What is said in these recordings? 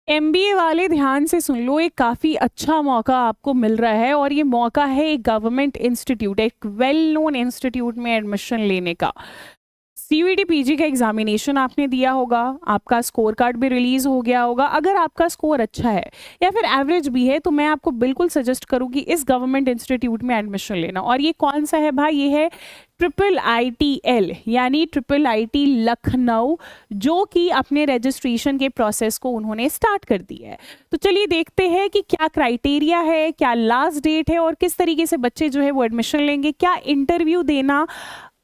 MBA वाले ध्यान से सुन लो, एक काफ़ी अच्छा मौका आपको मिल रहा है और ये मौका है एक गवर्नमेंट इंस्टीट्यूट, एक वेल नोन इंस्टीट्यूट में एडमिशन लेने का। सीयूईटी पीजी का एग्जामिनेशन आपने दिया होगा, आपका स्कोर कार्ड भी रिलीज हो गया होगा। अगर आपका स्कोर अच्छा है या फिर एवरेज भी है तो मैं आपको बिल्कुल सजेस्ट करूँगी इस गवर्नमेंट इंस्टीट्यूट में एडमिशन लेना। और ये कौन सा है भाई? ये है IIITL यानी IIIT लखनऊ, जो कि अपने रजिस्ट्रेशन के प्रोसेस को उन्होंने स्टार्ट कर दिया है। तो चलिए देखते हैं कि क्या क्राइटेरिया है, क्या लास्ट डेट है और किस तरीके से बच्चे जो है वो एडमिशन लेंगे, क्या इंटरव्यू देना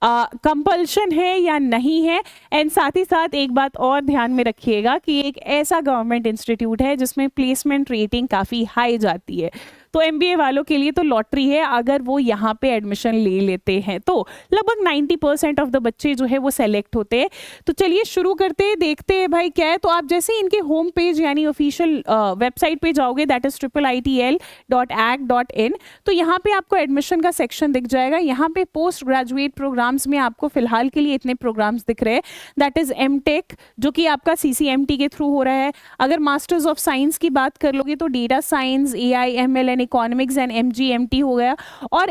कंपल्शन है या नहीं है। एंड साथ ही साथ एक बात और ध्यान में रखिएगा कि एक ऐसा गवर्नमेंट इंस्टीट्यूट है जिसमें प्लेसमेंट रेटिंग काफ़ी हाई जाती है। तो एमबीए वालों के लिए तो लॉटरी है अगर वो यहाँ पे एडमिशन ले लेते हैं तो लगभग 90% ऑफ द बच्चे जो है वो सेलेक्ट होते हैं। तो चलिए शुरू करते हैं, देखते हैं भाई क्या है। तो आप जैसे इनके होम पेज यानी ऑफिशियल वेबसाइट पे जाओगे, दैट इज IIITL.ac.in, तो यहाँ पे आपको एडमिशन का सेक्शन दिख जाएगा। यहाँ पे पोस्ट ग्रेजुएट प्रोग्राम्स में आपको फिलहाल के लिए इतने प्रोग्राम्स दिख रहे हैं, दैट इज एमटेक जो कि आपका CCMT के थ्रू हो रहा है। अगर मास्टर्स ऑफ साइंस की बात कर लोगे तो data science, AI/ML and economics and MGMT हो गया। और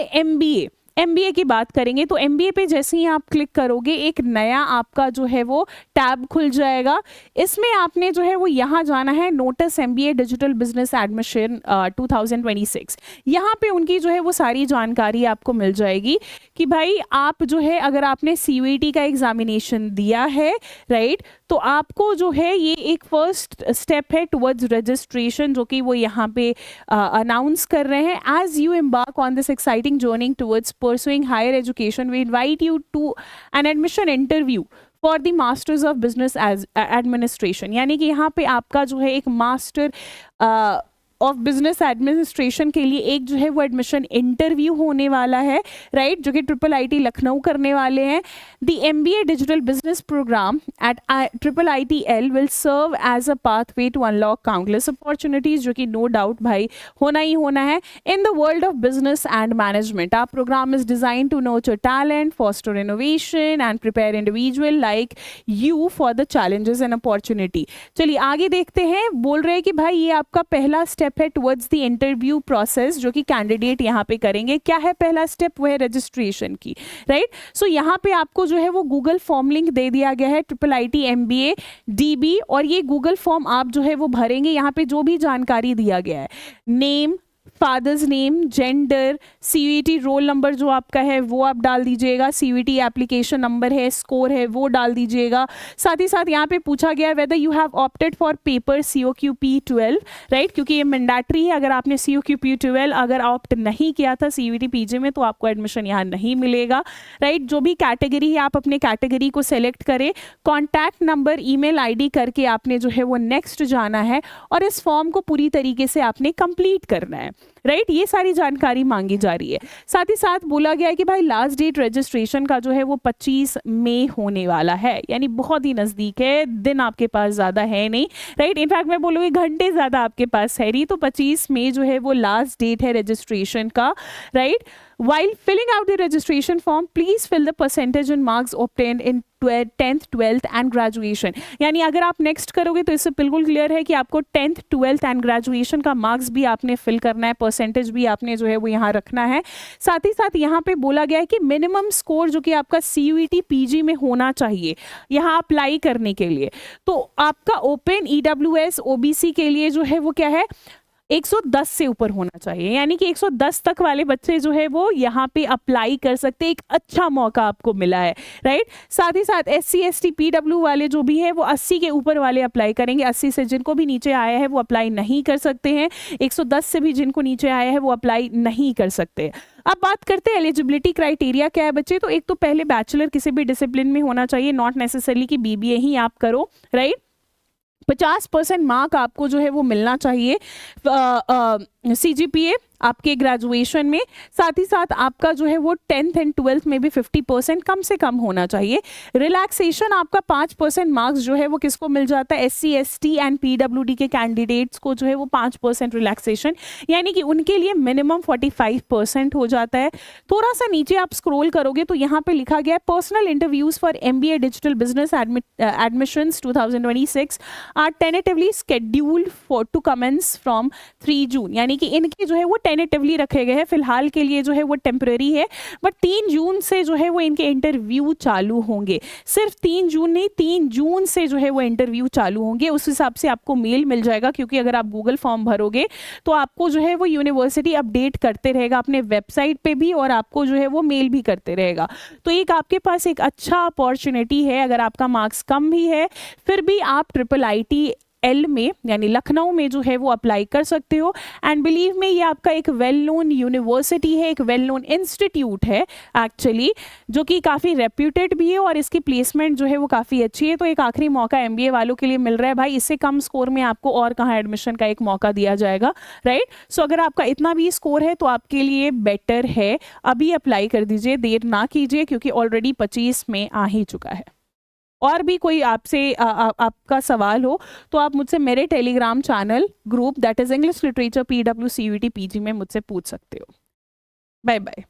एमबीए की बात करेंगे तो एमबीए पे जैसे ही आप क्लिक करोगे एक नया आपका जो है वो टैब खुल जाएगा। इसमें आपने जो है वो यहाँ जाना है, notice MBA digital business admission 2026। यहाँ पे उनकी जो है वो सारी जानकारी आपको मिल जाएगी कि भाई आप जो है अगर आपने CUET का एग्जामिनेशन दिया है, राइट, तो आपको जो है ये एक फर्स्ट स्टेप है टुवर्ड्स रजिस्ट्रेशन, जो कि वो यहाँ पे अनाउंस कर रहे हैं। As you embark on this exciting journey towards pursuing higher education, we invite you to an admission interview for the Masters of Business as Administration। यानी कि यहाँ पे आपका जो है एक मास्टर ऑफ बिजनेस एडमिनिस्ट्रेशन के लिए एक जो है वो एडमिशन इंटरव्यू होने वाला है, राइट, जो कि IIIT लखनऊ करने वाले हैं। The MBA digital business program at IIITL will serve as a pathway to unlock countless opportunities, जो कि नो डाउट भाई होना ही होना है in the world of business and management. Our program is design to nurture talent, foster innovation and prepare individual like you for the challenges and opportunity. चलिए आगे देखते हैं। बोल रहे हैं कि भाई ये आपका पहला स्टेप है टुवर्ड्स द इंटरव्यू प्रोसेस, जो कि कैंडिडेट यहाँ पे करेंगे। क्या है पहला स्टेप? वो है रजिस्ट्रेशन की, राइट। सो यहाँ पे आपको जो है वो गूगल फॉर्म लिंक दे दिया गया है IIIT MBA DB, और ये गूगल फॉर्म आप जो है वो भरेंगे। यहाँ पे जो भी जानकारी दिया गया है, name, father's name, gender, CUET roll number जो आपका है वो आप डाल दीजिएगा, CUET एप्लीकेशन नंबर है, स्कोर है वो डाल दीजिएगा। साथ ही साथ यहाँ पे पूछा गया है whether you have opted for paper COQP12, right, क्योंकि ये मैंडेटरी है। अगर आपने COQP12 अगर ऑप्ट नहीं किया था CUET PG में तो आपको एडमिशन यहाँ नहीं मिलेगा, राइट। जो भी कैटेगरी है आप अपने कैटेगरी को सेलेक्ट करें, कॉन्टैक्ट नंबर, ईमेल ID करके आपने जो है वो नेक्स्ट जाना है और इस फॉर्म को पूरी तरीके से आपने कंप्लीट करना है, राइट। ये सारी जानकारी मांगी जा रही है। साथ ही साथ बोला गया है कि भाई लास्ट डेट रजिस्ट्रेशन का जो है वो 25 मई होने वाला है, यानी बहुत ही नज़दीक है, दिन आपके पास ज़्यादा है नहीं, राइट। इनफैक्ट मैं बोलूँगी घंटे ज़्यादा आपके पास है नहीं। तो 25 मई जो है वो लास्ट डेट है रजिस्ट्रेशन का, right. While filling out the registration form, please fill the percentage and marks obtained in 10th, 12th and graduation। यानी अगर आप नेक्स्ट करोगे तो इससे बिल्कुल क्लियर है कि आपको 10th, 12th एंड ग्रेजुएशन का मार्क्स भी आपने फिल करना है, परसेंटेज भी आपने जो है वो यहाँ रखना है। साथ ही साथ यहाँ पे बोला गया है कि मिनिमम स्कोर जो कि आपका CUET PG में होना चाहिए यहाँ अप्लाई करने के लिए। तो आपका ओपन EWS OBC के लिए जो है वो क्या है, 110 से ऊपर होना चाहिए, यानी कि 110 तक वाले बच्चे जो है वो यहाँ पे अप्लाई कर सकते हैं। एक अच्छा मौका आपको मिला है, राइट। साथ ही साथ SC ST PW वाले जो भी है वो 80 के ऊपर वाले अप्लाई करेंगे। 80 से जिनको भी नीचे आया है वो अप्लाई नहीं कर सकते हैं। 110 से भी जिनको नीचे आया है वो अप्लाई नहीं कर सकते। अब बात करते हैं एलिजिबिलिटी क्राइटेरिया क्या है बच्चे। तो एक तो पहले बैचलर किसी भी डिसिप्लिन में होना चाहिए, नॉट नेसेसरली कि BBA ही आप करो, राइट। 50% मार्क आपको जो है वो मिलना चाहिए CGPA आपके ग्रेजुएशन में, साथ ही साथ आपका जो है वो 10th एंड 12th में भी 50% कम से कम होना चाहिए। रिलैक्सेशन आपका 5% मार्क्स जो है वो किसको मिल जाता है, SC ST एंड PWD के कैंडिडेट्स को जो है वो 5% रिलैक्सेशन, यानी कि उनके लिए मिनिमम 45% हो जाता है। थोड़ा सा नीचे आप स्क्रॉल करोगे तो यहाँ पे लिखा गया है personal interviews for MBA digital business admissions 2026 are tentatively scheduled for to commence from 3 June, यानी कि इनके जो है वो टेनेटिवली रखे गए हैं, फिलहाल के लिए जो है वो टेम्पररी है, बट 3 जून से जो है वो इनके इंटरव्यू चालू होंगे। सिर्फ 3 जून नहीं, 3 जून से जो है वो इंटरव्यू चालू होंगे। उस हिसाब से आपको मेल मिल जाएगा, क्योंकि अगर आप गूगल फॉर्म भरोगे तो आपको जो है वो यूनिवर्सिटी अपडेट करते रहेगा अपने वेबसाइट पे भी, और आपको जो है वो मेल भी करते रहेगा। तो एक आपके पास एक अच्छा अपॉर्चुनिटी है, अगर आपका मार्क्स कम भी है फिर भी आप IIIT में यानी लखनऊ में जो है वो अप्लाई कर सकते हो। एंड बिलीव में ये आपका एक वेल नोन यूनिवर्सिटी है, एक वेल नोन इंस्टीट्यूट है एक्चुअली, जो कि काफ़ी रेप्यूटेड भी है और इसकी प्लेसमेंट जो है वो काफ़ी अच्छी है। तो एक आखिरी मौका MBA वालों के लिए मिल रहा है भाई, इससे कम स्कोर में आपको और कहाँ एडमिशन का एक मौका दिया जाएगा, राइट। सो अगर आपका इतना भी स्कोर है तो आपके लिए बेटर है अभी अप्लाई कर दीजिए, देर ना कीजिए, क्योंकि ऑलरेडी 25 में आ ही चुका है। और भी कोई आपसे आपका सवाल हो तो आप मुझसे मेरे Telegram channel group that is English literature PWCUT PG में मुझसे पूछ सकते हो। Bye bye.